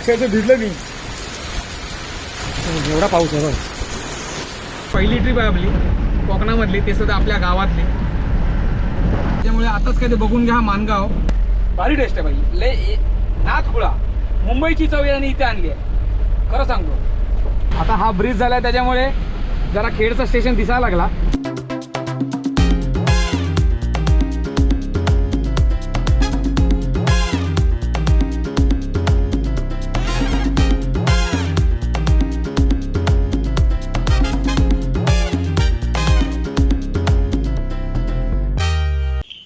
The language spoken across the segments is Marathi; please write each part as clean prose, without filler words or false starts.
अक्षरशः भिजलं मी. एवढा पाऊस आहे बघ. पहिली ट्रिप आहे आपली कोकणामधली, ते सुद्धा आपल्या गावातली. त्यामुळे आताच काय ते बघून घ्या. मानगाव भारी टेस्ट आहे बाई. लय नाथ खुळा मुंबईची चव याने इथे आणली आहे खरं सांगतो. आता हा ब्रिज झाला आहे त्याच्यामुळे जरा खेडचा स्टेशन दिसायला लागला.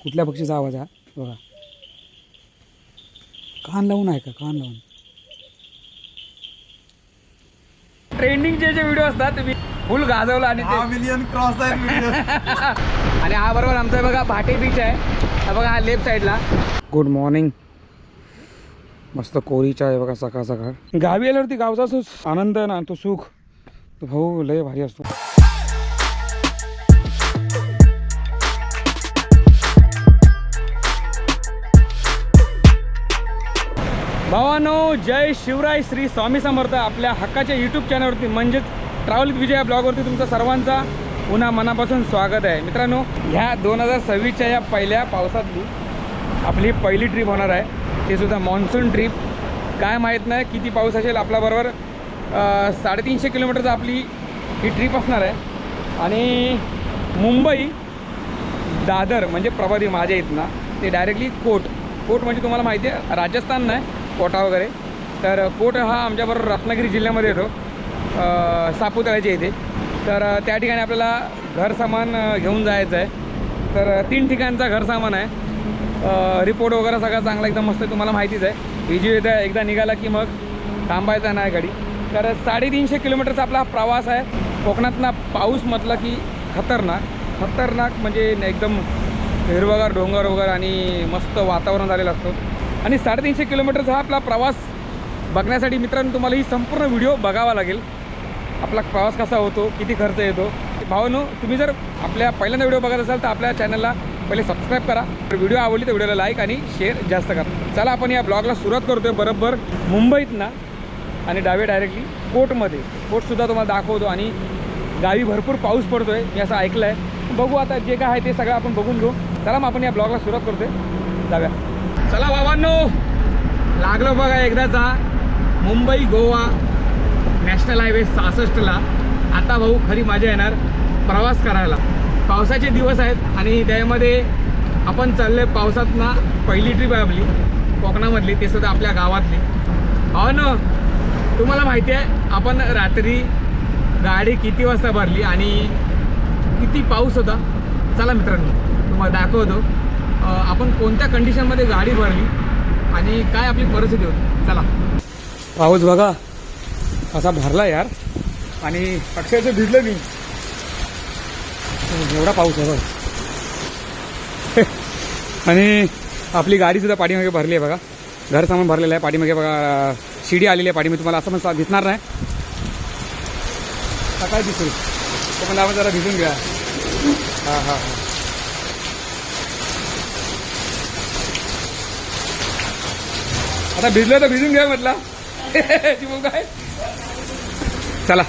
कुठल्या पक्षीचा आवाज आहे बघा. कान लावून आहे का? कान लावून. ट्रेंडिंगचे जे व्हिडिओ असतात मी फुल गाजवला आणि 1 मिलियन क्रॉस आहे व्हिडिओ. आणि हा बरोबर आमचा बघा भाटे बीच आहे. हा बघा हा लेफ्ट साईडला. Good morning. मस्त कोरीचा आहे बघा सकाळ सकाळ. गावी आल्यावरती गावचा जो आनंद आहे ना, तो सुख तो भाऊ लय भारी असतो. भावानो जय शिवराय श्री स्वामी समर्थ. आपल्या हक्काच्या यूट्यूब चॅनलवरती म्हणजेच ट्रॅव्हल विथ विजय या ब्लॉगवरती तुमचं सर्वांचा पुन्हा मनापासून स्वागत आहे. मित्रांनो, ह्या 2026च्या या पहिल्या पावसातली आपली पहिली ट्रिप होणार आहे. ते सुद्धा मान्सून ट्रिप. काय माहीत नाही किती पाऊस असेल. आपल्याबरोबर 350 किलोमीटरचा आपली ही ट्रिप असणार आहे. आणि मुंबई दादर म्हणजे प्रभारी माझ्या इथनं ते डायरेक्टली कोट म्हणजे तुम्हाला माहिती आहे राजस्थान नाही, कोटा वगैरे. तर कोट हा आमच्याबरोबर रत्नागिरी जिल्ह्यामध्ये येतो, सापुताळ्याच्या इथे. तर त्या ठिकाणी आपल्याला घर सामान घेऊन जायचं आहे. तर 3 ठिकाणचा घर सामान आहे. रिपोर्ट वगैरे सगळा चांगला एकदम मस्त तुम्हाला माहितीच आहे. इजी येतं आहे. एकदा निघाला की मग थांबायचा नाही गाडी. तर 350 किलोमीटरचा आपला प्रवास आहे. कोकणातला पाऊस म्हटलं की खतरनाक म्हणजे एकदम हिरवगार डोंगर वगैरे आणि मस्त वातावरण झालेलं असतं. आणि 350 किलोमीटरचा हा आपला प्रवास बघण्यासाठी मित्रांनो तुम्हाला ही संपूर्ण व्हिडिओ बघावा लागेल. आपला प्रवास कसा होतो, किती खर्च येतो. भावानो, तुम्ही जर आपल्या पहिल्यांदा व्हिडिओ बघत असाल तर आपल्या चॅनलला पहिले सबस्क्राईब करा. व्हिडिओ आवडली तर व्हिडिओला लाईक आणि शेअर जास्त करा. चला आपण या ब्लॉगला सुरुवात करतोय बरोबर मुंबईतनं आणि डायरेक्टली कोटमध्ये. कोटसुद्धा तुम्हाला दाखवतो. आणि गावी भरपूर पाऊस पडतो आहे मी असं ऐकलं आहे. बघू आता जे काय आहे ते सगळं आपण बघून घेऊ. चला मग आपण या ब्लॉगला सुरुवात करतोय. जाऊया. चला बाबांनो, लागलो बघा एकदाचा मुंबई गोवा नॅशनल हायवे 66ला. आता भाऊ खरी मजा येणार प्रवास करायला. पावसाचे दिवस आहेत आणि त्यामध्ये आपण चालले पावसात ना. पहिली ट्रिप आहे आपली कोकणामधली, ते सुद्धा आपल्या गावातली. हो ना, तुम्हाला माहिती आहे आपण रात्री गाडी किती वाजता भरली आणि किती पाऊस होता. चला मित्रांनो तुम्हाला दाखवतो आपण कोणत्या कंडिशनमध्ये गाडी भरली आणि काय आपली परिस्थिती होती. चला. पाऊस बघा असा भरला यार आणि अक्षरशः भिजलं मी. एवढा पाऊस आहे बघ. आणि आपली गाडीसुद्धा पाठीमागे भरली आहे बघा. घर सामान भरलेलं आहे. पाठीमागे बघा शिडी आलेली आहे पाठीमागे. तुम्हाला असं पण दिसणार नाही. सकाळी दिसेल तो पण आपण जरा भिजून घ्या. हां. आता भिजलं तर भिजून घ्या म्हटलं. काय चला.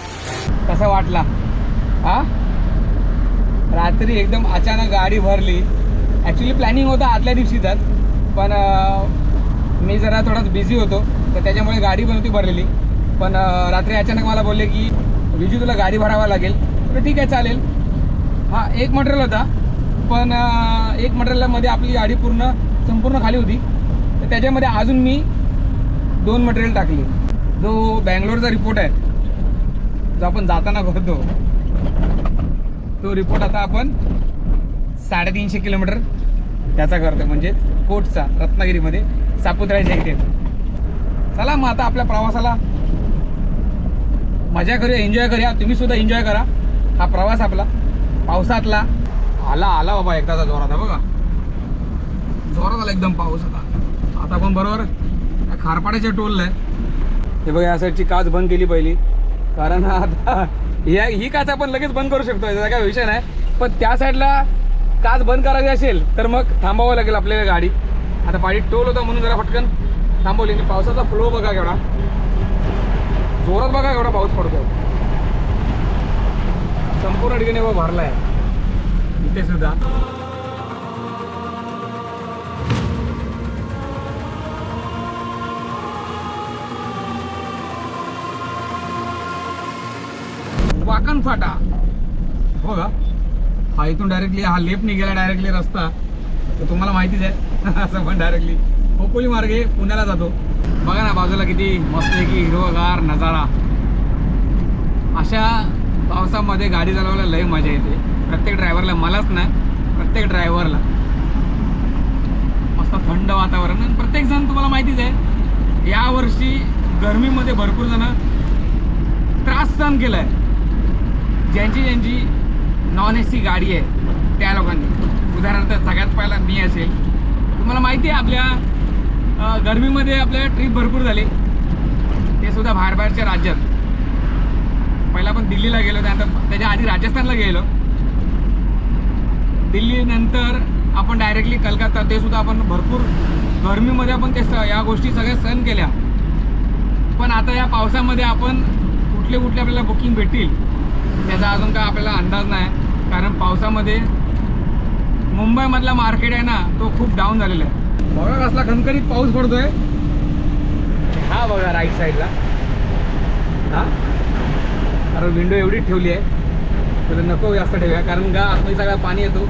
कसा वाटला हा? रात्री एकदम अचानक गाडी भरली. ॲक्च्युली प्लॅनिंग होता आदल्या दिवशीचाच, पण मी जरा थोडाच बिझी होतो तर त्याच्यामुळे गाडी पण होती भरलेली. पण रात्री अचानक मला बोलले की विजू तुला गाडी भरावा लागेल. तर ठीक आहे चालेल. हा एक मटेरियल होता, पण एक मटेरियलमध्ये आपली गाडी संपूर्ण खाली होती. तर त्याच्यामध्ये अजून मी 2 मटेरियल टाकली. जो बँगलोरचा रिपोर्ट आहे जो आपण जाताना करतो तो रिपोर्ट आता आपण 350 किलोमीटर त्याचा करतो, म्हणजे कोटचा रत्नागिरीमध्ये सापुताळ्याच्या इथे. चला मग आता आपल्या प्रवासाला मजा करूया, एन्जॉय करूया. तुम्ही सुद्धा एन्जॉय करा हा प्रवास आपला पावसातला. आला बाबा एकदाचा जोरात आहे बघा. जोरात आला एकदम पाऊस. आता आपण बरोबर खारपाड्याच्या टोलला आहे. हे बघा या साईडची काच बंद केली पहिली, कारण आता ही काच आपण लगेच बंद करू शकतो, याचा काय विषय नाही. पण त्या साईडला काच बंद करायची असेल तर मग थांबावं लागेल आपल्याला गाडी. आता पाणी टोल होता म्हणून जरा पटकन थांबवली. पावसाचा फ्लो बघा केवढा. जोरात बघा एवढा पाऊस पडतोय, संपूर्ण ठिकाणी भरलाय इथे सुद्धा. वाकण फाटा हो का, हा इथून डायरेक्टली हा लेफ्ट निघाला डायरेक्टली रस्ता, तर तुम्हाला माहितीच आहे असं पण डायरेक्टली खोपोली मार्गे पुण्याला जातो. बघा ना बाजूला किती मस्त आहे की हिरवगार नजारा. अशा पावसामध्ये गाडी चालवायला लय मजा येते प्रत्येक ड्रायव्हरला, मलाच नाही प्रत्येक ड्रायव्हरला. मस्त थंड वातावरण. आणि प्रत्येकजण तुम्हाला माहितीच आहे यावर्षी गरमीमध्ये भरपूर जण त्रास सहन केला आहे. ज्यांची नॉन AC गाडी आहे त्या लोकांनी, उदाहरणार्थ सगळ्यात पहिला मी असेल. तुम्हाला माहिती आहे आपल्या गरमीमध्ये आपल्या ट्रिप भरपूर झाले, ते सुद्धा बाहेरच्या राज्यात. पहिला आपण दिल्लीला गेलो, त्यानंतर त्याच्या आधी राजस्थानला गेलो, दिल्लीनंतर आपण डायरेक्टली कलकत्ता. ते सुद्धा आपण भरपूर गरमीमध्ये आपण या गोष्टी सगळ्या सहन केल्या. पण आता या पावसामध्ये आपण कुठले आपल्याला बुकिंग भेटतील त्याचा अजून काय आपल्याला अंदाज नाही, कारण पावसामध्ये मुंबईमधला मार्केट आहे ना तो खूप डाऊन झालेला आहे. बघा कसला खणखणीत पाऊस पडतोय. हा बघा राईट साईडला, हा कारण विंडो एवढीच ठेवली आहे तर नको जास्त ठेवूया, कारण का आतमध्ये सगळं पाणी येतो.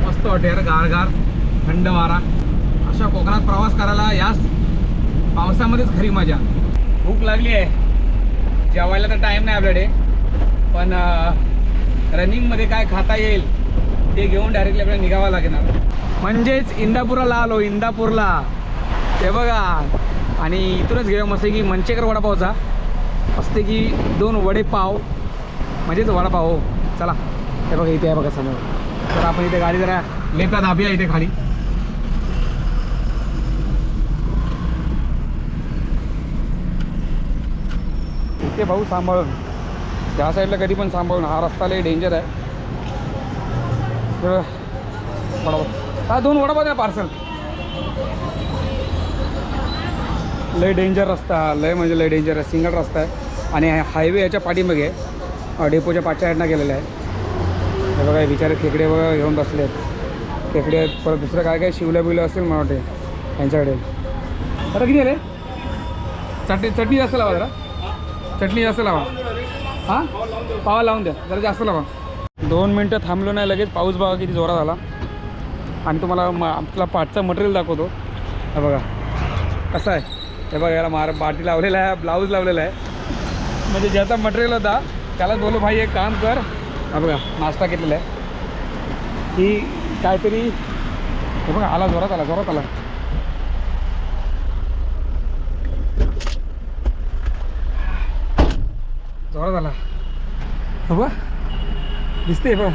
मस्त वाटेल गारगार थंड वारा. अशा कोकणात प्रवास करायला याच पावसामध्येच खरी मजा. भूक लागली आहे, जेवायला तर टाईम नाही आपल्याकडे, पण रनिंगमध्ये काय खाता येईल ते घेऊन डायरेक्टली आपल्याला निघावं लागणार. म्हणजेच इंदापूरला आलो, इंदापूरला ते बघा. आणि इथूनच घेऊया मस्त की मंचेकर वडापावचा असते की 2 वडेपाव म्हणजेच वडापाव. हो चला, हे बघा इथे आहे बघा समोर. तर आपण इथे गाडी जरा लेफ्टला दाबूया इथे खाली. इथे भाऊ सांभाळून, त्या साईडला कधी पण सांभाळून, हा रस्ता लय डेंजर आहे. वडापाव हा 2 वडापाव द्या पार्सल. लय डेंजर रस्ता, लय म्हणजे लय डेंजर आहे. सिंगल रस्ता आहे आणि हायवे याच्या पाठीमागे आहे, डेपोच्या पाठच्या साईडनं गेलेला आहे. हे बघा बिचारे खेकडे बघा घेऊन बसले आहेत. खेकडे आहेत, परत दुसरं काय काय शिवल्या बिवल्या असेल मला वाटते यांच्याकडे. आता किती आले? चटणी जास्त लावा जरा, चटणी जास्त लावा. हां पावा लावून द्या जरा जास्त लावा. 2 मिनटं थांबलो नाही, लगेच पाऊस बघा किती जोरात आला. आणि तुम्हाला आपला पाठचं मटेरियल दाखवतो. हे बघा कसं आहे, हे बघा याला बाटी लावलेला आहे, ब्लाऊज लावलेला आहे. म्हणजे ज्याचा मटेरियल होता त्यालाच बोलू भाई एक काम कर. हा बघा नाश्ता केलेला आहे की काहीतरी. हे बघा आला जोरात आला, जोरात आला. जोरात आला बघा, दिसते बघा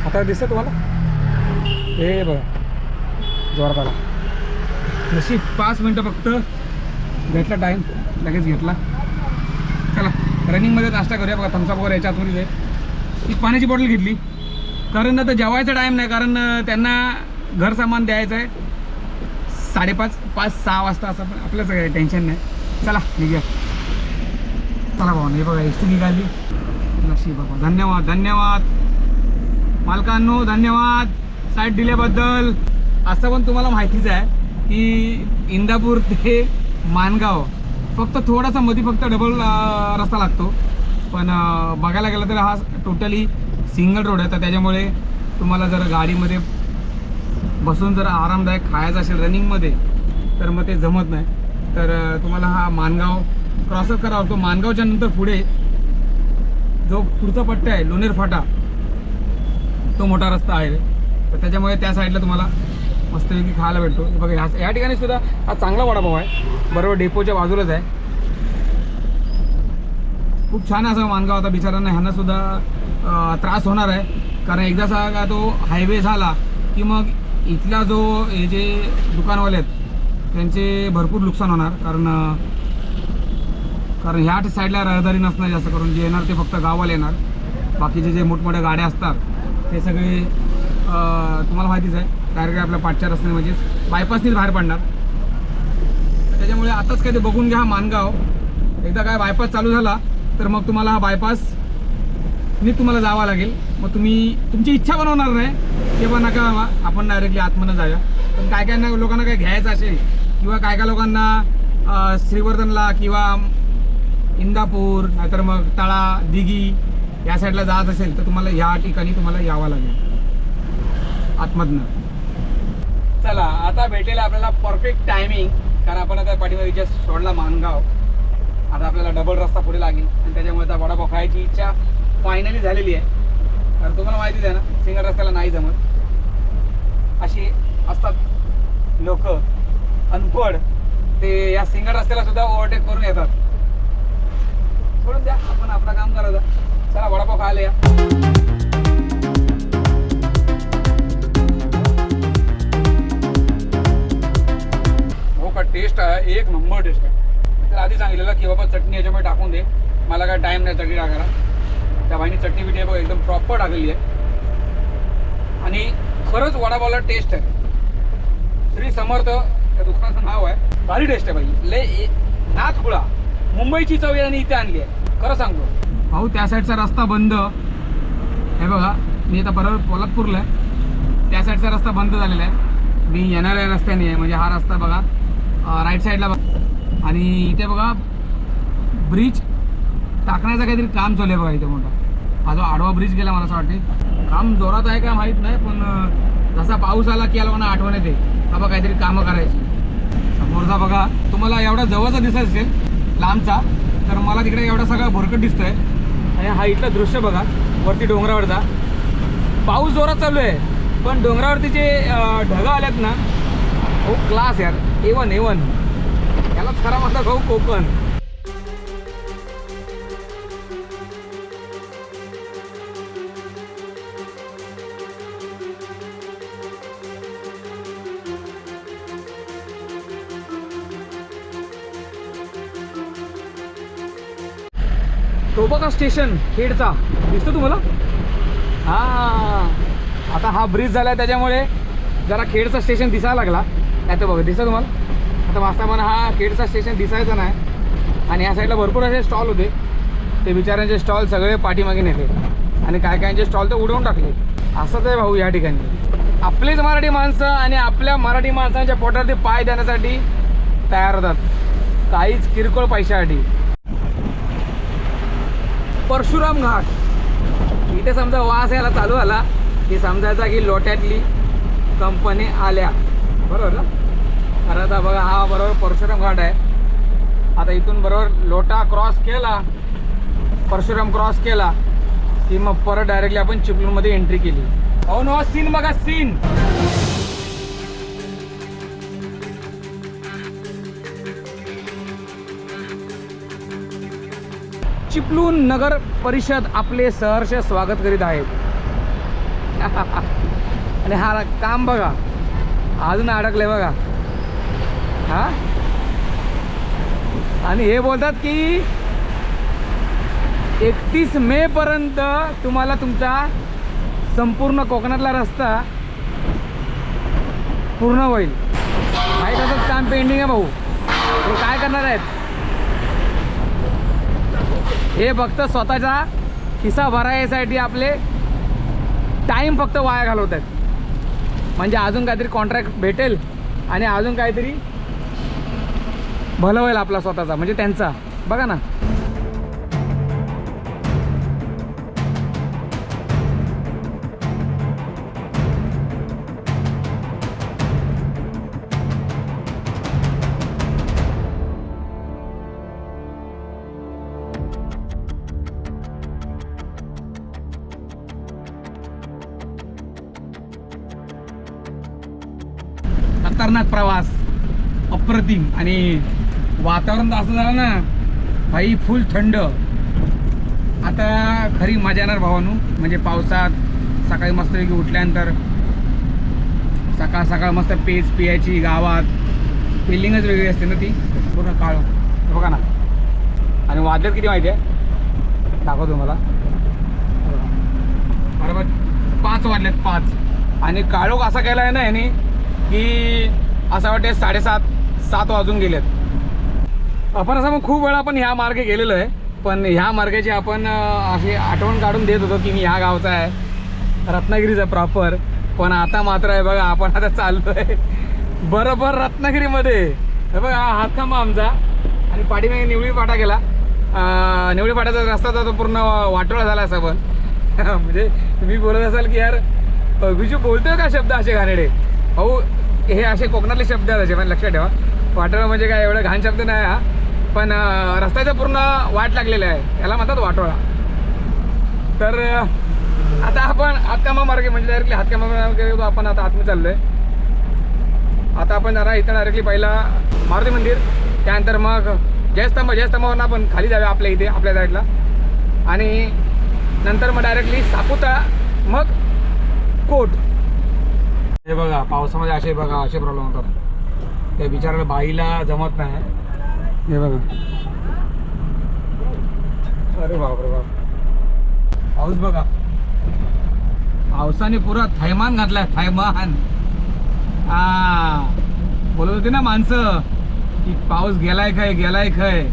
आता, दिसतं तुम्हाला? हे बघा जोरात आला. नशीब 5 मिनटं फक्त घेतला टाईम, लगेच घेतला. चला रनिंगमध्ये नाश्ता करूया. बघा थम्सअप वगैरे याच्या आतमध्ये आहे. ती पाण्याची बॉटल घेतली कारण आता जेवायचा टाईम नाही, कारण त्यांना घर सामान द्यायचं आहे 5:30 5-6 वाजता. असं पण आपलंच काही टेन्शन नाही. चला निघूया. चला भाऊ, हे बघा एसटी निघाली. नशीब बाबा, धन्यवाद धन्यवाद मालकांनो, धन्यवाद साईड दिल्याबद्दल. असं पण तुम्हाला माहितीच आहे की इंदापूर ते माणगाव फक्त थोडासा मध्ये फक्त डबल रस्ता लागतो, पण बघायला गेलं तर हा टोटली सिंगल रोड आहे. तर त्याच्यामुळे तुम्हाला जर गाडीमध्ये बसून जर आरामदायक खायचं असेल रनिंगमध्ये तर मग ते जमत नाही. तर तुम्हाला हा माणगाव क्रॉसच करावा लागतो. माणगावच्या नंतर पुढे जो पुढचा पट्टा आहे लोणेर फाटा, तो मोठा रस्ता आहे. तर त्याच्यामुळे त्या साईडला तुम्हाला मस्तपैकी खायला भेटतो. बघा या ठिकाणी सुद्धा हा चांगला वडापाव आहे, बरोबर डेपोच्या बाजूलाच आहे. खूप छान असं माणगाव. आता बिचारांना ह्यांना सुद्धा त्रास होणार आहे, कारण एकदा का तो हायवे झाला की मग इथला जो हे जे दुकानवाले आहेत त्यांचे भरपूर नुकसान होणार. कारण ह्या साईडला रहदारी नसणार जास्त करून. जे येणार ते फक्त गावाला येणार. बाकीचे जे मोठमोठ्या गाड्या असतात ते सगळे तुम्हाला माहितीच आहे डायरेक्ट आपल्या पाठच्या रस्त्याने म्हणजेच बायपासनीच बाहेर पडणार. त्याच्यामुळे आताच काय ते बघून घ्या मानगाव. एकदा काय बायपास चालू झाला तर मग तुम्हाला हा बायपासनी तुम्हाला जावं लागेल. मग तुम्ही तुमची इच्छा बनवणार नाही की बा नका बाबा आपण डायरेक्टली आतमधून जाऊया. पण काय काय लोकांना काय घ्यायचं असेल किंवा काय काय लोकांना श्रीवर्धनला किंवा इंदापूर नाहीतर मग तळा दिघी या साईडला जात असेल तर तुम्हाला ह्या ठिकाणी तुम्हाला यावं लागेल आतमधनं. चला आता भेटेल आपल्याला परफेक्ट टायमिंग, कारण आपण आता पाठीमागे जस्ट सोडला मानगाव. आता आपल्याला डबल रस्ता पुढे लागेल आणि त्याच्यामुळे आता वडापाव खायची इच्छा फायनली झालेली आहे. कारण तुम्हाला माहितीच आहे ना सिंगल रस्त्याला नाही जमत. अशी असतात लोक अनपढ, ते या सिंगल रस्त्याला सुद्धा ओव्हरटेक करून येतात. सोडून द्या, आपण आपलं काम करायचं. चला वडापाव खायला या. हो का, टेस्ट आहे एक नंबर टेस्ट आहे. तर आधी सांगितलेलं की बाबा चटणी याच्यामध्ये टाकून दे, मला काय टाईम नाही चटणी टाकायला. त्या बाईने चटणी बिटणी बघा एकदम प्रॉपर टाकलेली आहे आणि खरंच वडापावला टेस्ट आहे. श्री समर्थ या दुकानाचं नाव आहे. भारी टेस्ट आहे बाई, लय नाथ खुळा मुंबईची चव आणि इथे आणली आहे खरं सांगतो. भाऊ त्या साईडचा रस्ता बंद हे बघा. मी आता बरोबर पोलादपूरला आहे. त्या साईडचा रस्ता बंद झालेला आहे. मी येणाऱ्या रस्त्याने आहे, म्हणजे हा रस्ता बघा राईट साईडला बघा. आणि इथे बघा ब्रिज टाकण्याचं काहीतरी काम चालू आहे बघा इथे मोठा. हा जो आडवा ब्रिज गेला मला असं वाटते काम जोरात आहे का माहीत नाही, पण जसा पाऊस आला की या लोकांना आठवण येते बाबा काहीतरी कामं करायची. समोरचा बघा तुम्हाला एवढा जवळचा दिसत असेल लांबचा, तर मला तिकडे एवढा सगळा भरकट दिसतोय. आणि हा इथलं दृश्य बघा वरती डोंगरावरचा. पाऊस जोरात चालू आहे पण डोंगरावरती जे ढगा आल्यात ना हो क्लास यार. A1 यालाच खरा म्हणतात भाऊ कोकण. टोबाका स्टेशन खेडचा दिसतो तुम्हाला. हां आता हा ब्रिज झाला त्याच्यामुळे जरा खेडचा स्टेशन दिसायला लागला. नाही तर बघा दिसतं तुम्हाला. आता वास्तवानं हा खेडचा स्टेशन दिसायचा नाही. आणि या साईडला भरपूर असे स्टॉल होते, ते बिचाऱ्यांचे स्टॉल सगळे पाठीमागे नेले आणि काय कायचे स्टॉल तर उडवून टाकले. असंच आहे भाऊ या ठिकाणी. आपलेच मराठी माणसं आणि आपल्या मराठी माणसांच्या पोटावरती पाय देण्यासाठी तयार होतात, काहीच किरकोळ पैशासाठी. परशुराम घाट इथे समजा वास यायला चालू झाला की समजायचा की लोट्यातली कंपनी आल्या, बरोबर ना. कारण आता बघा हा बरोबर परशुराम घाट आहे. आता इथून बरोबर लोटा क्रॉस केला, परशुराम क्रॉस केला की मग परत डायरेक्टली आपण चिपळूणमध्ये एंट्री केली. हो नो सीन बघा सीन. चिपळूण नगर परिषद आपले सहर्ष स्वागत करीत आहेत. आणि हा काम बघा अजून अडकले बघा. हा आणि हे बोलतात की 31 मे पर्यंत तुम्हाला तुमचा संपूर्ण कोकणातला रस्ता पूर्ण होईल. काही तसंच काम पेंडिंग आहे भाऊ. ते काय करणार आहेत हे फक्त स्वतःचा खिसा भरायसाठी आपले टाईम फक्त वाया घालवत आहेत. म्हणजे अजून काहीतरी कॉन्ट्रॅक्ट भेटेल आणि अजून काहीतरी भलं होईल आपला स्वतःचा, म्हणजे त्यांचा. बघा ना खतरनाक प्रवास अप्रतिम. आणि वातावरण तर असं झालं ना भाई फुल थंड. आता खरी मजा येणार भावानू. म्हणजे पावसात सकाळी मस्तपैकी उठल्यानंतर सकाळ सकाळ मस्त पेज पियाची गावात फिलिंगच वेगळी असते ना ती. पूर्ण काळ बघा ना. आणि वाजल्यात किती माहिती आहे दाखवतो तुम्हाला. बरोबर 5 वाजल्यात 5. आणि काळोख असा केला आहे ना याने की असं वाटते 7:30 7 वाजून गेलेत. आपण असं मग खूप वेळा आपण ह्या मार्गे गेलेलो आहे, पण ह्या मार्गाची आपण अशी आठवण काढून देत होतो की मी ह्या गावचा आहे, रत्नागिरीचा प्रॉपर. पण आता मात्र आहे बघा, आपण आता चाललो आहे बरोबर रत्नागिरीमध्ये. हे बघा हा हातखांबा आमचा आणि पाठीमागे निवळी पाटा गेला. निवळी पाटाचा रस्ता तो पूर्ण वाटोळा झाला असा. पण म्हणजे तुम्ही बोलत असाल की यार विजू बोलतोय का शब्द असे घाणेडे. भाऊ हे असे कोकणातले शब्द आहेत असे, पण लक्षात ठेवा. वाटोळा म्हणजे काय एवढं घाण शब्द नाही हा, पण रस्त्याचं पूर्ण वाट लागलेलं आहे, याला म्हणतात वाटोळा. तर आता आपण हातकामा मार्गे म्हणजे डायरेक्टली हातकामा मार्गे येतो आपण. आता आतमध्ये चाललो आहे. आता आपण जरा इथं डायरेक्टली पहिला मारुती मंदिर, त्यानंतर मग जयस्तंभावरून आपण खाली जाऊया आपल्या इथे आपल्या साईडला, आणि नंतर मग डायरेक्टली सापुतारा, मग कोट. हे बघा पावसामध्ये असे बघा असे प्रॉब्लेम होतात, त्या बिचाराला बाईला जमत नाही. हे बघा अरे बापरे बाप, पाऊस बघा, पावसाने पुरा थैमान घातलाय, थैमान. बोलत होते ना माणसं की पाऊस गेलाय खय.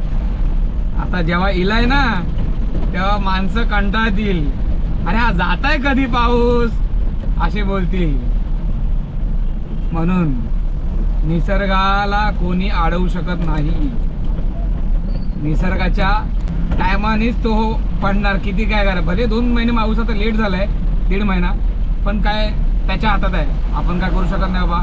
आता जेव्हा इलाय ना तेव्हा माणसं कंटाळतील, अरे हा जाताय कधी पाऊस असे बोलतील. म्हणून निसर्गाला कोणी अडवू शकत नाही, निसर्गाच्या टायमानेच तो पडणार. किती काय करा, भले 2 महिने पाऊस आता लेट झालाय, 1.5 महिना, पण काय त्याच्या हातात आहे, आपण काय करू शकत नाही बाबा.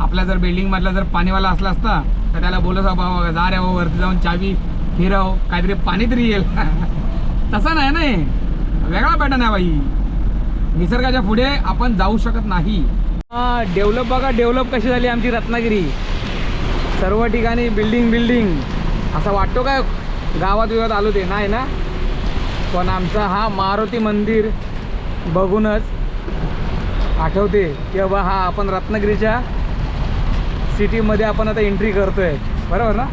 आपल्या जर बिल्डिंग मधला जर पाणीवाला असला असता तर त्याला बोलत बाबा जा रे बाबा वरती जाऊन चावी फिरव, काहीतरी पाणी तरी येईल. तसं नाही ना, वेगळा पॅटर्न आहे बाई. निसर्गाच्या पुढे आपण जाऊ शकत नाही. डेव्हलप बघा, डेव्हलप कशी झाली आमची रत्नागिरी. सर्व ठिकाणी बिल्डिंग. असं वाटतो काय गावात विवाद आलो ते नाही ना. पण आमचा हा मारुती मंदिर बघूनच आठवते की बाबा हा आपण रत्नागिरीच्या सिटीमध्ये आपण आता एंट्री करतोय, बरोबर ना.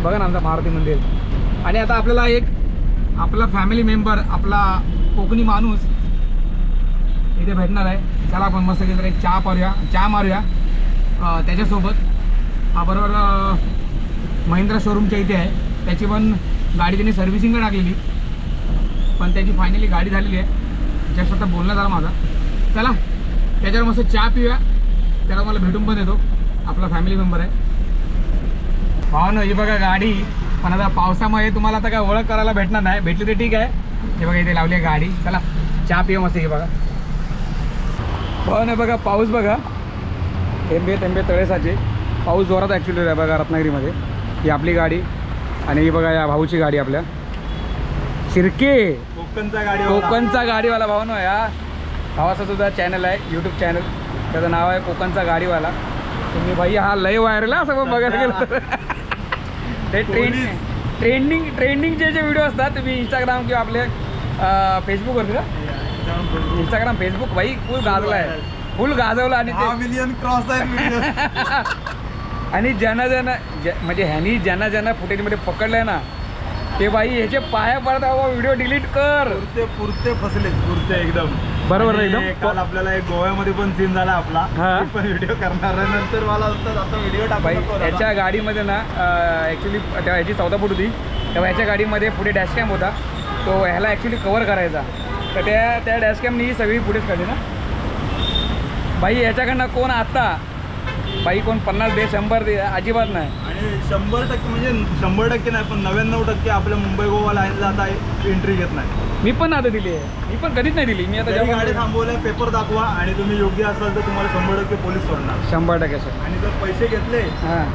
बघा ना आमचा मारुती मंदिर. आणि आता आपल्याला एक आपला फॅमिली मेंबर, आपला कोकणी माणूस इथे भेटणार आहे. चला आपण मस्त जरा एक चहा मारूया त्याच्यासोबत. हा बरोबर महिंद्रा शोरूमच्या इथे आहे. त्याची पण गाडी त्यांनी सर्व्हिसिंगला टाकलेली, पण त्याची फायनली गाडी झालेली आहे. जस्ट आता बोलणं झाला माझा. चला त्याच्यावर मस्त चहा पिऊया. त्याला मला भेटून पण येतो, आपला फॅमिली मेंबर आहे. भावानं ही बघा गाडी, पण आता पावसामुळे तुम्हाला आता काय ओळख करायला भेटणार नाही. भेटली तर ठीक आहे. हे बघा इथे लावली आहे गाडी. चला चहा पिऊ मस्त. हे बघा भावानं बघा पाऊस बघा, थेंबे तळेसाचे. पाऊस जोरात ॲक्च्युली आहे बघा रत्नागिरीमध्ये. ही आपली गाडी आणि ही बघा या भाऊची गाडी, आपल्या शिर्के कोकणचा गाडीवाला भावानं. या भावाचा सुद्धा चॅनल आहे, यूट्यूब चॅनल, त्याचं नाव आहे कोकणचा गाडीवाला. तुम्ही भाई हा लय व्हायरल आहे असं बघायला गेलं ते ट्रेंडिंगचे जे व्हिडिओ असतात तुम्ही इंस्टाग्राम किंवा आपले फेसबुकवरती ना, इंस्टाग्राम फेसबुक भाई फुल गाजवला आणि 10 मिलियन क्रॉस आहे. आणि म्हणजे ह्यानी ज्यांना फुटेजमध्ये पकडलंय ना ते बाई ह्याचे पाया पडत बाबा व्हिडिओ डिलीट कर. पुरते फसले एकदम बरोबर एकदम. काल आपल्याला एक गोव्यामध्ये पण सीन झाला आपला, पण व्हिडिओ करणार नंतर मला आता व्हिडिओ टाकायचा. याच्या गाडीमध्ये ना ॲक्च्युली तेव्हा ह्याची 14 फूट होती, तेव्हा ह्याच्या गाडीमध्ये पुढे डॅशकॅम होता, तो ह्याला ॲक्च्युली कवर करायचा. तर त्या डॅशकॅमनी ही सगळी फुटेज काढली ना बाई. याच्याकडनं कोण आता बाई कोण 50 दे 100 दे अजिबात नाही. आणि 100% म्हणजे 100% नाही, पण 99% आपल्या मुंबई गोवा लाईनला आता एंट्री घेत नाही. मी पण आता दिली आहे, मी पण कधीच नाही दिली. मी आता जेव्हा गाडी थांबवलाय पेपर दाखवा आणि तुम्ही योग्य असाल तर तुम्हाला 100% पोलीस सोडणार. 100% सर. आणि जर पैसे घेतले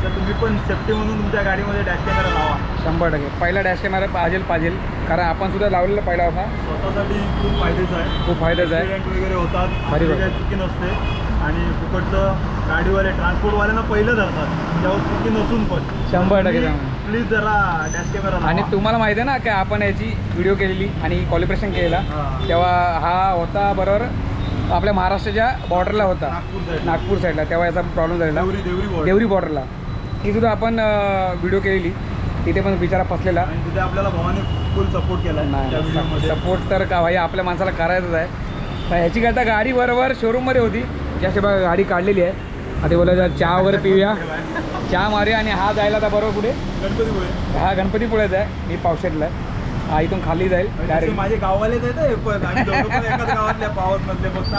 तर तुम्ही पण सेफ्टी म्हणून तुमच्या गाडीमध्ये डॅश कॅमेरा लावा. 100%. पहिला डॅश कॅमेरा पाहिजे, कारण आपण सुद्धा लावलेला पहिला होता. स्वतःसाठी खूप फायद्याचं आहे, खूप फायद्याचं आहे. ॲक्सिडेंट वगैरे होतात, काही चुकी नसते. आणि फुकटचं गाडीवाले ट्रान्सपोर्टवाल्यांना पहिलं धरतात जेव्हा चुकी नसून पण. 100%. प्लीज जरा डॅश कॅमेरा. आणि तुम्हाला माहिती आहे ना की आपण याची व्हिडिओ केलेली आणि कॉलिब्रेशन केलेला तेव्हा हा होता बरोबर आपल्या महाराष्ट्राच्या बॉर्डरला होता, नागपूर साईडला. तेव्हा याचा प्रॉब्लेम झालेला देवरी बॉर्डरला. ती सुद्धा आपण व्हिडिओ केलेली, तिथे पण बिचारा फसलेला. आणि तिथे आपल्याला भावाने फुल सपोर्ट केला. नाही सपोर्ट तर का भाई आपल्या माणसाला करायचंच आहे. तर ह्याची काय आता गाडी बरोबर शोरूममध्ये होती, ज्याशी बघा गाडी काढलेली आहे. आता बोला चहा वगैरे पिऊया. चहा मारूया आणि हा जायला आता बरोबर पुढे गणपतीपुळे. हा गणपतीपुळेच आहे, मी पावशेटला आहे. हा इथून खाली जाईल डायरेक्ट. माझे गाववालेच आहेत हे पण. आम्ही दोघं पण एकाच गावातल्या पावसमधले फक्त.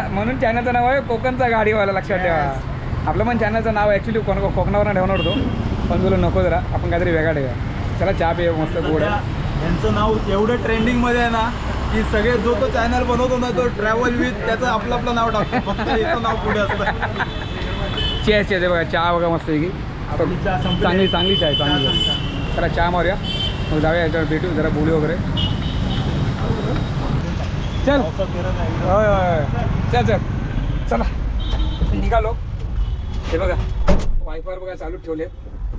म्हणून चॅनलचं नाव आहे कोकणचा गाडीवाला, लक्षात ठेवा. आपलं पण चॅनलचं नाव ॲक्च्युली कोकणावर ठेवणार होतो, पण तुला नको जरा आपण काहीतरी वेगळा ठेवा. चला चहा पिऊ मस्त गोड. यांचं नाव एवढं ट्रेंडिंगमध्ये आहे ना की सगळे जो तो चॅनल बनवतो ना तो ट्रॅव्हल विथ त्याचं आपलं नाव टाकतो, फक्त याचं नाव पुढे असतं. चेस चेस बघा, चहा बघा मस्त की आपली चहा संपली. चांगली चहा आहे, चांगली आहे. चला चहा मारूया, मग जाऊया याच्यावर भेटू, जरा बोलू वगैरे. चल होय होय चल चल चला निघालो. हे बघा वायफायर बघा चालू ठेवले.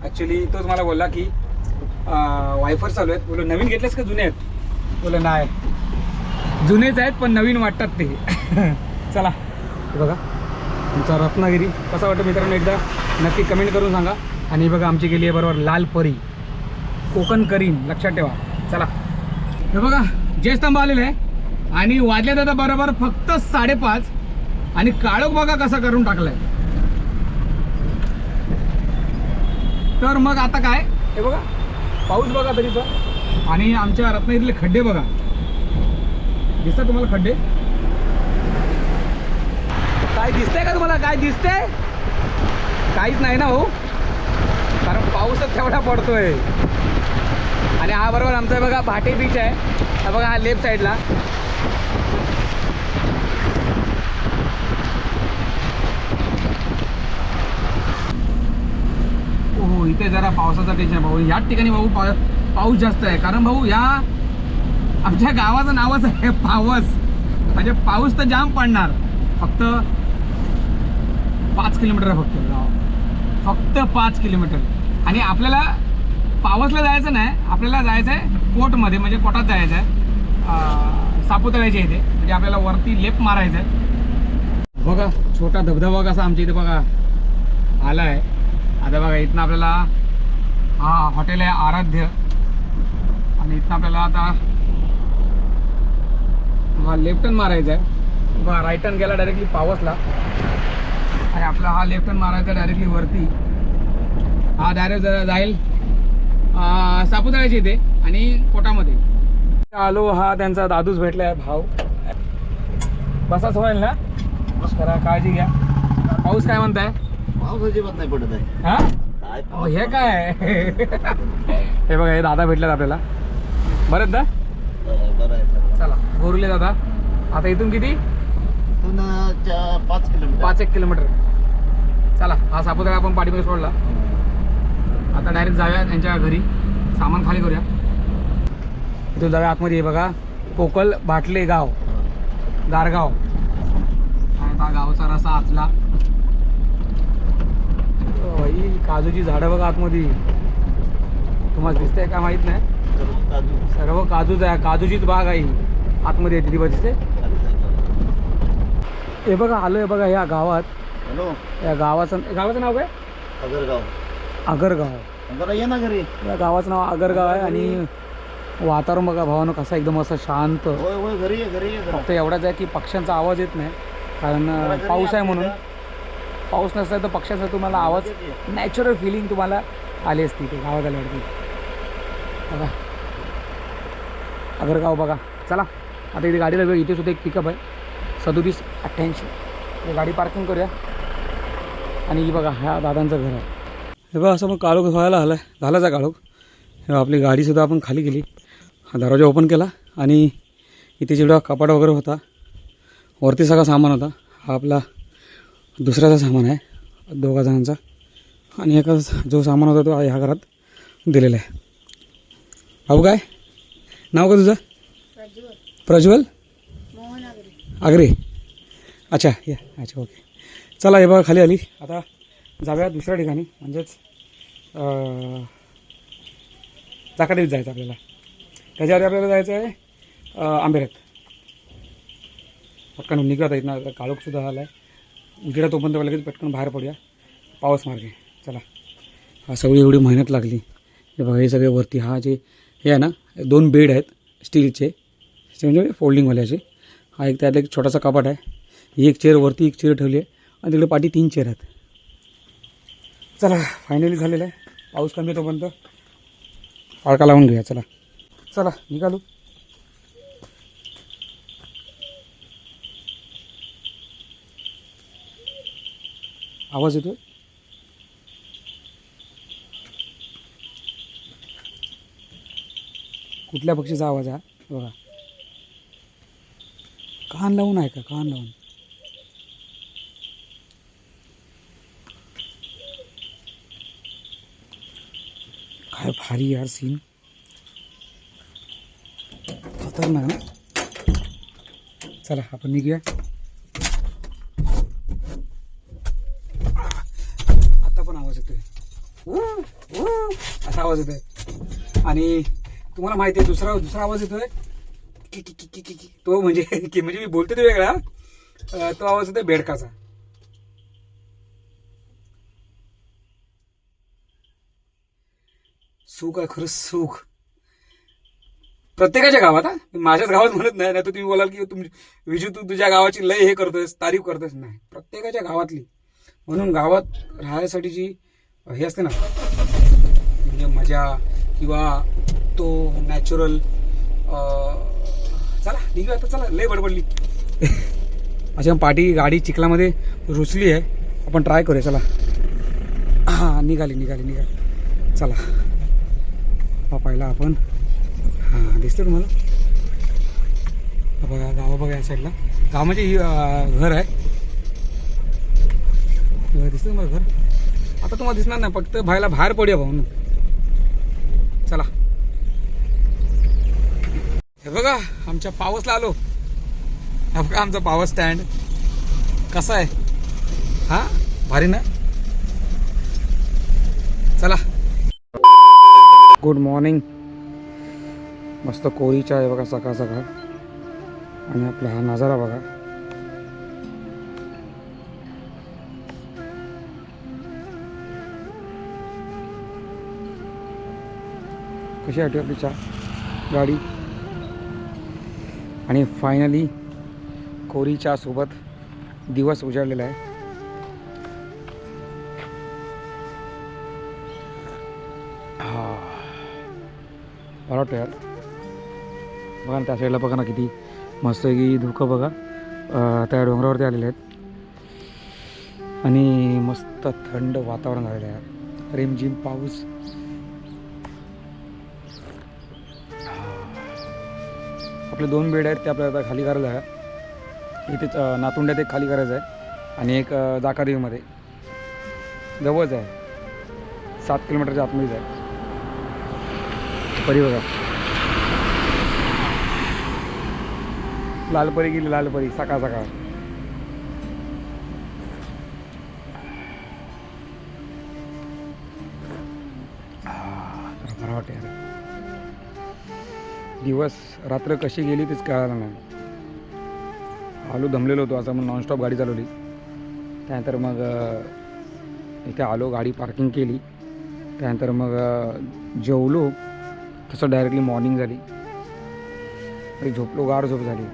ॲक्च्युली तोच मला बोलला की वायफायर चालू आहेत. बोलो नवीन घेतलेस का जुने आहेत? बोलं नाही जुनेच आहेत पण नवीन वाटतात ते. चला हे बघा तुमचा रत्नागिरी कसा वाटतं मित्रांनो, एकदा नक्की कमेंट करून सांगा. आणि बघा आमची गेली आहे बरोबर लाल परी कोकण करीम, लक्षात ठेवा. चला हे बघा जयस्तंभ आलेले आहे आणि वाजल्यात आता बरोबर फक्त 5:30 आणि काळोख बघा कसा करून टाकलाय. तर मग आता काय हे बघा पाऊस बघा तरी पण. आणि आमच्या रत्नागिरीतले खड्डे बघा, दिसतात तुम्हाला खड्डे? काय दिसतंय का तुम्हाला? काय दिसतंय? काहीच नाही ना हो, कारण पाऊसच तेवढा पडतोय. आणि हा बरोबर आमचा बघा भाटे बीच आहे. हा बघा हा लेफ्ट साईडला. हो इथे जरा पावसाचा टेन्शन भाऊ. याच ठिकाणी भाऊ पाऊस जास्त आहे, कारण भाऊ या आमच्या गावाचं नावच आहे पावस. म्हणजे पाऊस तर जाम पडणार. फक्त 5 किलोमीटर आहे फक्त गाव, फक्त 5 किलोमीटर. आणि आपल्याला पावसला जायचं नाही, आपल्याला जायचं आहे कोटमध्ये, म्हणजे कोटात जायचं आहे सापुतळ्याच्या इथे. म्हणजे आपल्याला वरती लेप मारायचं आहे. बघा छोटा धबधबा कसा आमच्या इथे बघा आला आहे. आता बघा इथनं आपल्याला हा हॉटेल आहे आराध्य, आणि इथनं आपल्याला आता हा लेफ्ट टर्न मारायचा आहे. बघा राईट टर्न गेला डायरेक्टली पावसला, आणि आपला हा लेफ्ट टर्न मारायचा डायरेक्टली वरती. हा डायरेक्ट जाईल सापुतळ्याच्या इथे आणि कोटामध्ये. आलो, हा त्यांचा दादूच भेटला आहे भाव. बसाच होईल ना, जरा काळजी घ्या. पाऊस काय म्हणताय? पाऊस अजिबात नाही पडत आहे. हा हे काय हे बघा हे दादा भेटलेत आपल्याला. बरं दा बरं आहे. चला गोरुले दादा. आता इथून किती? 5 किलोमीटर. 5-1 किलोमीटर. चला हा सापुतळा आपण पाठीमध्ये सोडला. आता डायरेक्ट जाऊया त्यांच्या घरी, सामान खाली करूया. इथून जाऊया आतमध्ये. हे बघा कोकल भाटले गाव, गारगाव. आता गावचा रसा आतला. ही काजूची झाडं बघा आतमध्ये, तुम्हाला दिसतंय का माहित नाही. सर्व काजूच आहे, काजूचीच बाग आहे आतमध्ये येते ती बघते. हे बघा आलोय बघा या गावात. हॅलो, या गावाचं नाव काय? आगरगाव. आगरगाव ये ना घरी. या गावाचं नाव आगरगाव आहे. आणि वातावरण बघा भावानं कसं एकदम असं शांत. होय घरी ये. फक्त एवढाच आहे की पक्ष्यांचा आवाज येत नाही, कारण पाऊस आहे म्हणून. पाऊस नसता तर पक्ष्यांचा तुम्हाला आवाज, नॅचरल फिलिंग तुम्हाला आली असती ते गावात आल्यावरती. बघा आगरगाव बघा. चला आता इथे गाडीला वेळ, इथे सुद्धा एक पिकअप आहे 3788. गाडी पार्किंग करूया. आणि ही बघा ह्या दादांचं घर आहे. हे बघा असं मग काळोख व्हायला झालाच आहे काळोख. आपली गाडीसुद्धा आपण खाली केली, हा दरवाजा ओपन केला. आणि इथे जेवढा कपाट वगैरे होता, वरती सगळा सामान होता. हा आपला दुसऱ्याचा सामान आहे 2 जणांचा. आणि एका जो सामान होता तो ह्या घरात दिलेला आहे. भाऊ काय नाव का तुझं? प्रज्वल आगरे. अच्छा या अच्छा ओके. चला हे बघा खाली आली. आता जाऊया दुसऱ्या ठिकाणी, म्हणजेच चाकाडीत जायचं आपल्याला. त्याच्यावर आपल्याला जायचं आहे आंबेरत. पटकन निघत आहेत ना, काळोखसुद्धा आला आहे. उजेडा तोपर्यंत लगेच पटकन बाहेर पडूया पाऊस मार्गे. चला हा सगळी एवढी मेहनत लागली. हे बघा हे सगळे वरती. हा जे हे आहे ना 2 बेड आहेत स्टीलचे, म्हणजे फोल्डिंगवाल्याचे. हा एक त्यात एक छोटासा कपाट आहे. ही एक चेअर वरती, एक चेअर ठेवली आहे. आणि तिकडे पाठी 3 चेअर आहेत. चला फायनली झालेलं आहे. पाऊस कमी तोपर्यंत फाळका लावून घेऊया. चला चला निघालो. आवाज येतो. कुठल्या पक्षीचा आवाज आहे बघा. कान लावून आहे का? कान लावून. काय भारी यार सीन. खतरनाक ना. चला आपण निघूया. आता पण आवाज येतोय. असा आवाज येतोय. आणि तुम्हाला माहिती आहे दुसरा आवाज येतोय की की की की की. तो म्हणजे की म्हणजे मी बोलते तो वेगळा. तो आवाज येतोय बेडकाचा. सुख आहे खरंच सुख. प्रत्येकाच्या गावात. हा माझ्याच गावात म्हणत नाही. तर तुम्ही बोलाल की विजू तू तुझ्या गावाची लय हे करतोयस, तारीफ करतोयस. नाही, प्रत्येकाच्या गावातली. म्हणून गावात राहण्यासाठी जी हे असते ना म्हणजे मजा किंवा तो नॅचरल. चला निघू आता. चला लय बडबडली. अशा पाठी गाडी चिखलामध्ये रुचली आहे. आपण ट्राय करूया. चला हां निघाली. चला हा पाहिला आपण. हां दिसतं तुम्हाला. बघा गाव बघा या साईडला. गाव म्हणजे ही घर आहे. दिसतं तुम्हाला घर. आता तुम्हाला दिसणार नाही. फक्त बाहेर पडूया भाऊ. चला हे बघा आमच्या पावसला आलो. हा बघा आमचा पावर स्टँड कसा आहे. हा भारी ना. चला गुड मॉर्निंग. मस्त कोरी चहा आहे बघा सकाळ सकाळ. आणि आपला हा नजारा बघा. कशी वाटते आपली चहा गाडी. आणि फायनली कोरी चहा सोबत दिवस उजाडलेला आहे. हा बरं वाटतं यार. बघा ना त्या साईडला बघा ना किती मस्त की धुकं बघा. त्या डोंगरावरती आलेले आहेत. आणि मस्त थंड वातावरण झालेलं आहे यार. रिमझिम पाऊस. आपले 2 बेड आहेत ते आपल्याला आता खाली करायचं आहे. इथेच नातुंड्यात एक खाली करायचं आहे आणि एक जाकादेवीमध्ये जवळच आहे. 7 किलोमीटरच्या आतमध्येच आहे. परी बघा लालपरी गेली. लालपरी सकाळ सकाळ. बरं वाटतं यार. दिवस रात्र कशी गेली तेच कळालं नाही. आलो दमलेलो होतो असं म्हणून नॉनस्टॉप गाडी चालवली. त्यानंतर मग इथे आलो गाडी पार्किंग केली. त्यानंतर मग जेवलो. तसं डायरेक्टली मॉर्निंग झाली. तरी झोपलो. गाढ झोप झाली.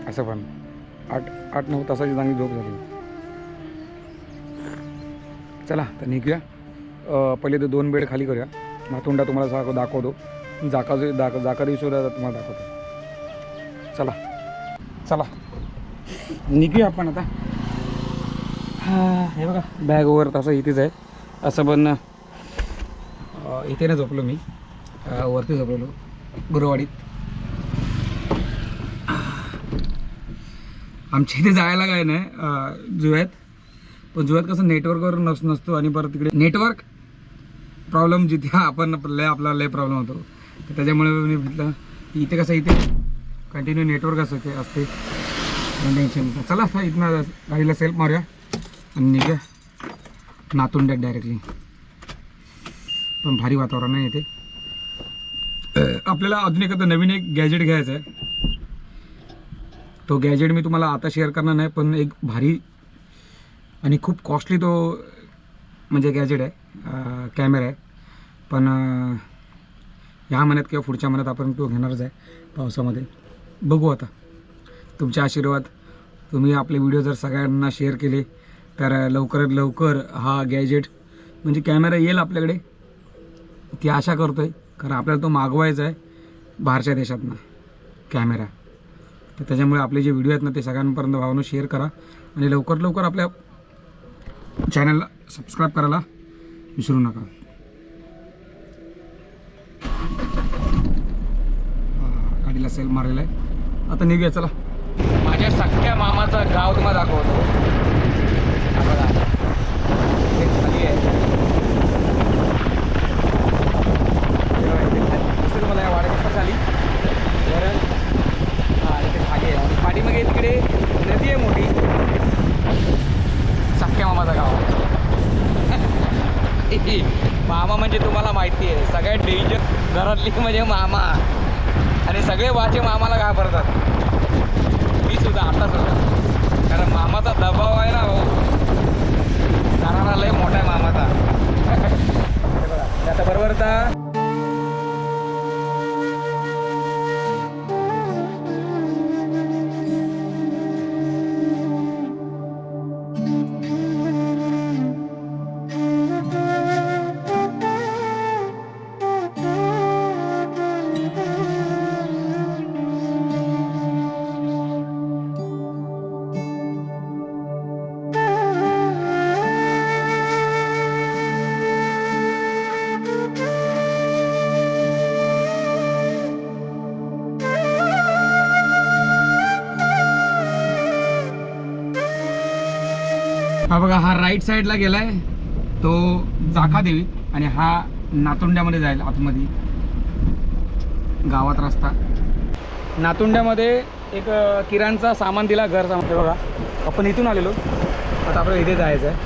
असं पण 8-9 तासाची चांगली झोप झाली. चला तर निघूया. पहिले तर 2 बेड खाली करूया. नातुंडा तुम्हाला दाखवतो. जाकादेवी सुद्धा तुम्हाला दाखवतो. चला निघूया आपण आता. हे बघा बॅग वगैरे तसं इथेच आहे. असं पण इथे ना झोपलो मी. वरती झोपलेलो गुरुवाडीत. आमच्या इथे जायला काय नाही जुव्यात. पण जुव्यात कसं नेटवर्कवर नसतो. आणि परत तिकडे नेटवर्क प्रॉब्लेम जिथे आपण आपला लय प्रॉब्लेम होतो. तर त्याच्यामुळे मी म्हटलं की इथे कसं इथे कंटिन्यू नेटवर्क असते. टेन्शन. चला आता इथनं गाडीला सेल्फ मारूया आणि निघूया नातुंड्यात डायरेक्टली. पण भारी वातावरण आहे इथे. आपल्याला अजून एक नवीन गॅजेट घ्यायचं आहे. तो गॅजेट मी तुम्हाला आता शेअर करणार नाही. पण एक भारी आणि खूप कॉस्टली तो म्हणजे गॅजेट आहे. कॅमेरा आहे. पण ह्या महिन्यात किंवा पुढच्या महिन्यात आपण तो घेणारच आहे पावसामध्ये. बघू आता. तुमचे आशीर्वाद. तुम्ही आपले व्हिडिओ जर सगळ्यांना शेअर केले तर लवकरात लवकर हा गॅजेट म्हणजे कॅमेरा येईल आपल्याकडे ती आशा करतो आहे, कारण आपल्याला तो मागवायचा आहे बाहेरच्या देशातनं कॅमेरा. तर त्याच्यामुळे आपले जे व्हिडिओ आहेत ना ते सगळ्यांपर्यंत भावानं शेअर करा आणि लवकर लवकर आपल्या चॅनलला सबस्क्राईब करायला विसरू नका. गाडीला सेल मारलेला आहे. आता निघूया चला. माझ्या सख्या मामाचं गाव तुम्हाला दाखवतो. हा बघा हे खाली आहे. दिसेल मला या वाड्यापासून खाली वरण. हां इथे खाली आहे आणि पाठीमागे तिकडे नदी आहे मोठी. सख्या मामाचं गाव. मामा म्हणजे तुम्हाला माहिती आहे सगळ्यात डेंजर घरातली म्हणजे मामा. आणि सगळे वाचे मामाला घाबरतात. मी सुद्धा आता सुद्धा, कारण मामाचा दबाव आहे ना भाऊ. जाणारा लय मोठा आहे मामाचा. हे बघा आता बरोबर तर हा बघा हा राईट साईडला गेलाय तो जाखादेवी आणि हा नातुंड्यामध्ये जाईल आतमध्ये गावात रस्ता. नातुंड्यामध्ये एक किराणचा सामान दिला, घर सामान. ते बघा आपण इथून आलेलो, आता आपल्याला इथे जायचं आहे.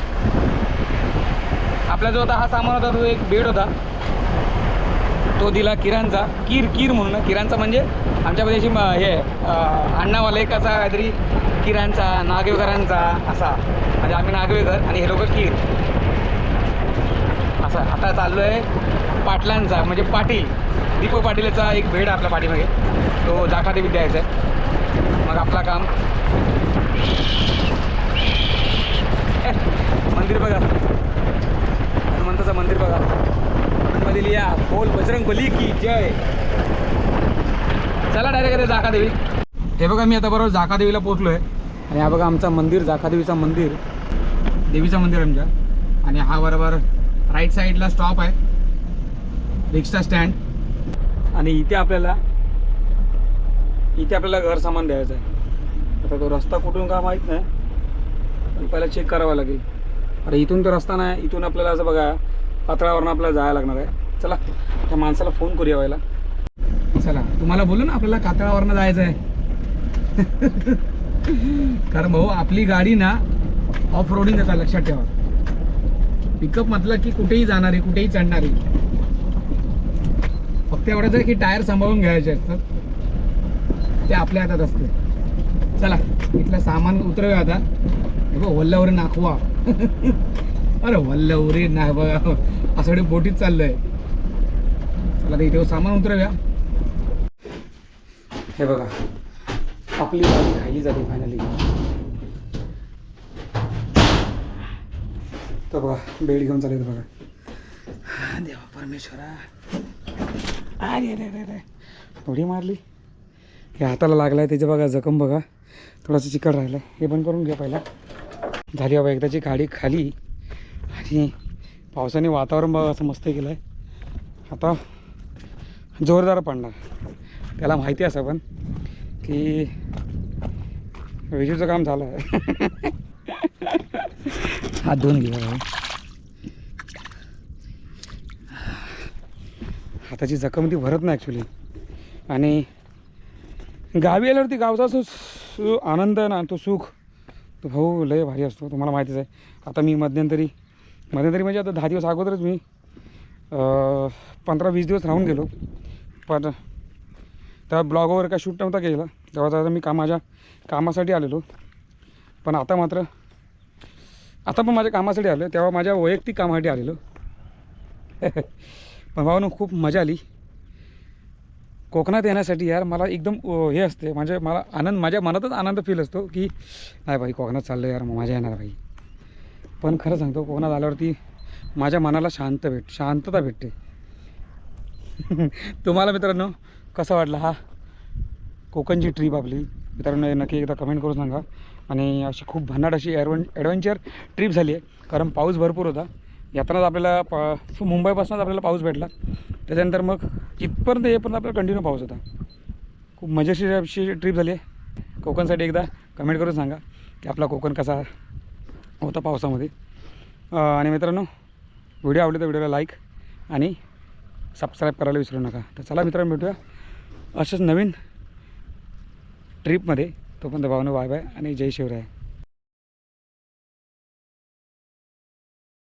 आपला जो होता हा सामान होता तो एक बेड होता, तो दिला किराणचा. कीर म्हणून. किराणचा म्हणजे आमच्यामध्ये अशी हे अण्णावाला एकाचा काहीतरी किराणचा नागवेकरांचा असा, म्हणजे आम्ही नागवेकर आणि हे लोक कीर असं. आता चाललो आहे पाटलांचा म्हणजे पाटील दीपक पाटीलचा एक भेड आपल्या पाठीमागे, तो जाखादेवीत द्यायचा आहे. मग आपला काम. मंदिर बघा, हनुमंताचं मंदिर बघा. मध्ये लिहा बोल बजरंग बली की जय. चला डायरेक्ट जाखादेवी. हे बघा मी आता बरोबर जाखादेवीला पोहोचलो आहे आणि हा बघा आमचा मंदिर, जाखादेवीचा मंदिर, देवीचा मंदिर आमच्या. आणि हा बरोबर राईट साईडला स्टॉप आहे, रिक्षा स्टँड. आणि इथे आपल्याला घर सामान द्यायचं आहे. आता तो रस्ता कुठून का माहीत नाही, पण पहिला चेक करावा लागेल. अरे इथून तर रस्ता नाही, इथून आपल्याला असं बघा पातळावरनं आपल्याला जायला लागणार आहे. चला त्या माणसाला फोन करूया व्हायला. चला तुम्हाला बोलू ना आपल्याला कातळावरनं जायचं आहे. कारण भाऊ आपली गाडी ना ऑफ रोडिंग आहे, लक्षात ठेवा. पिकअप म्हटलं की कुठेही जाणारी, कुठेही चढणारी. फक्त एवढंच आहे की टायर सांभाळून घ्यायचे असतात, ते आपल्या हातात असते. चला इथलं सामान उतरवूया आता. वल्लवरे नाखवा. अरे वल्लवरे ना बघा असं बोटीत चाललंय. चला इथे सामान उतरवूया. हे बघा आपली गाडी खाली जाते फायनली. तर बघा बेड घेऊन चालेल बघा. देवा परमेश्वरा. अरे अरे अरे अरे थोडी मारली. हे हाताला लागला आहे त्याच्या बघा जखम बघा, थोडासा चिकट राहिला आहे. हे बंद करून घ्या पहिला. झाली बाबा एकदाची गाडी खाली. आणि पावसाने वातावरण बघा असं मस्त केलं आहे. आता जोरदार पडणार, त्याला माहिती असं पण की विजूचं काम झालं आहे. हात धुवून गेला भाऊ. हाताची जखम ती भरत नाही ॲक्च्युली. आणि गावी आल्यावरती गावचा जो आनंद आहे ना, तो सुख, तो भाऊ लय भारी असतो, तुम्हाला माहितीच आहे. आता मी मध्यंतरी म्हणजे आता 10 दिवस अगोदरच मी 15-20 दिवस राहून गेलो. पण तेव्हा ब्लॉग वगैरे काय शूट नव्हता केला, तेव्हा मी माझ्या कामासाठी आलेलो. पण आता पण माझ्या कामासाठी आलो, तेव्हा माझ्या वैयक्तिक कामासाठी आलेलो. पण भावानं खूप मजा आली कोकणात येण्यासाठी. यार मला एकदम हे असते, मला आनंद, माझ्या मनातच आनंद फील असतो की नाही भाई कोकणात चाललं यार, मजा येणार भाई. पण खरं सांगतो कोकणात आल्यावरती माझ्या मनाला शांतता भेटते. तुम्हाला मित्रांनो कसा वाटला हा कोकणची ट्रीप आपली? मित्रांनो नक्की एकदा कमेंट करून सांगा. आणि अशी खूप भन्नाट अशी ॲडव्हेंचर ट्रीप झाली आहे, कारण पाऊस भरपूर होता. यात्राच आपल्याला मुंबईपासूनच आपल्याला पाऊस भेटला. त्याच्यानंतर मग इथपर्यंत येईपर्यंत आपल्याला कंटिन्यू पाऊस होता. खूप मजेशीर अशी ट्रीप झाली आहे. कोकणसाठी एकदा कमेंट करून सांगा की आपला कोकण कसा होता पावसामध्ये. आणि मित्रांनो व्हिडिओ आवडले तर व्हिडिओला लाईक आणि सबस्क्राईब करायला विसरू नका. तर चला मित्रांनो भेटूया अशाच नवीन ट्रीपमध्ये. तोपर्यंत भावना बाय बाय आणि जय शिवराय.